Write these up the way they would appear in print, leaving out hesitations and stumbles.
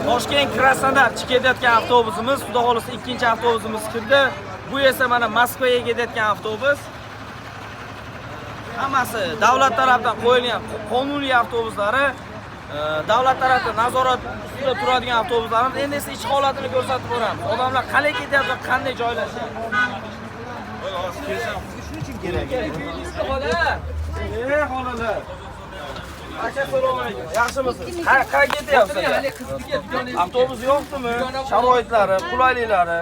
Toshkent Krasnodar ketayotgan avtobusimiz, xudo xolisa ikkinchi avtobusimiz kirdi. Bu esa mana Moskvaga ketayotgan avtobus. Hammasi davlat tomonidan qo'yilgan qonuniy avtobuslari, davlat tomonidan nazorat ustida turadigan avtobuslarimiz. Endi esa ichki holatini ko'rsatib beramiz. Odamlar qalay ketyapti, qanday joylashyapti. Shuning uchun kerak. Xolalar. Aka, assalomu alaykum. Yaxshimisiz? Qayerga ketyapsiz? Avtobus yo'qmi? Sharoitlari, qulayliklari.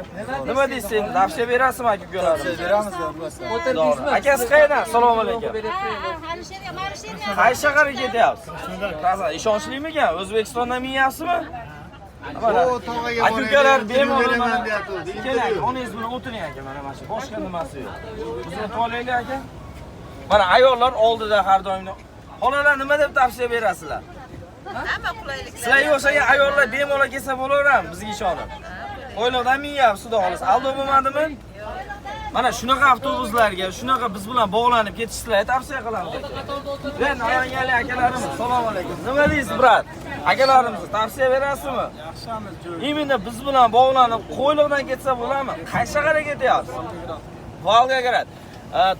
Nima deysiz? Tavsiya berasizmi aka ukalar? Tavsiya beramizmi? Akasi qayerdan? Assalomu alaykum. Qaysi shaharga ketyapsiz? Toza, ishonchli ekan? O'zbekistondan minyapsizmi? Aka ukalar bemalol mana keling, onangiz bilan o'tiring aka, mana shu boshqa nimasi yo'q. Bizni to'laylik aka. Mana ayollar oldida har doim. Xolalar nima deb tavsiya berasizlar? Hamma qulaylik. Sizlarga o'xshagan ayollar bemalol kelsa bo'laveradi bizga ishonib. O'ylovdan minyapsiz, xudo xolisa. Aldov bo'lmadimi? Mana shunaqa avtobuslarga, shunaqa biz bilan bog'lanib ketishinglarni tavsiya qilamiz. Ben namanganlik akalarimiz, assalomu alaykum. Nima deysiz, brat? Akalarimizni tavsiya berasizmi? Yaxshimiz. Imенно biz bilan bog'lanib qo'yliqdan ketsa bo'ladimi? Qaysi shaharga ketyapsiz? Volgograd.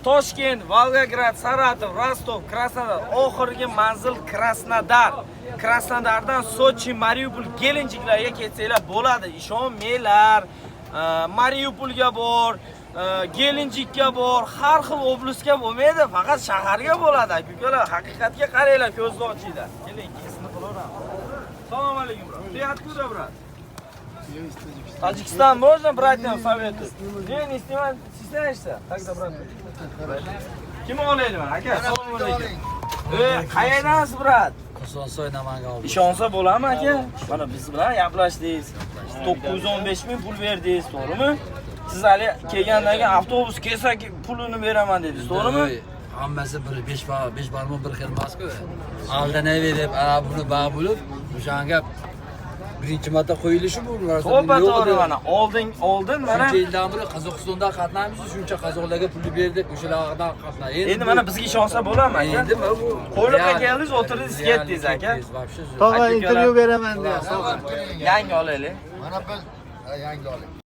Toshkent, Volgograd, Saratov, Rostov, Krasnodar, oxirgi manzil Krasnodar. Krasnodardan Sochi, Mariupol, Gelenjiklarga ketsanglar bo'ladi. Ishonmanglar. Mariupolga bor, Gelenjikka bor, har xil oblastga bo'lmaydi, faqat shaharga bo'ladi. Aka-ukalar, haqiqatga qaranglar, ko'zni ochinglar. Keling, kesini qilaveramiz. Assalomu alaykum, brat. Ты откуда, брат? Tojikiston, можно брать нам советы? Не снимай, стесняешься? Тогда, брат. Kim olaydi mana aka? Assalomu alaykum. Qayerdansiz, brat? Qozonsoy Namangan oldi. Ishonsa bo'ladimi aka? Mana biz bilan gaplashdingiz. 915 ming pul berdingiz, to'g'rimi? Siz hali kelgandan keyin avtobus kelsa pulini beraman dedingiz, to'g'rimi? Hammasi 5 barmoq bir xil emas-ku. Aldanaverib, ana buni bag' bo'lib, o'shanga birinchi marta qo'yilishi bu narsa. To'g'ri mana oldin mana shuncha yildan beri Qozog'istonda qatnaymiz, shuncha qozoqlarga pul berdik, o'shalardan qatnaymiz. Endi mana bizga ishonsa bo'ladimi aka? Endi bu qo'yliqqa keldingiz, o'tirdingiz, ketdingiz aka. Tog'a intervyu beraman deya. Yangi olaylik. Mana biz yangi olaylik.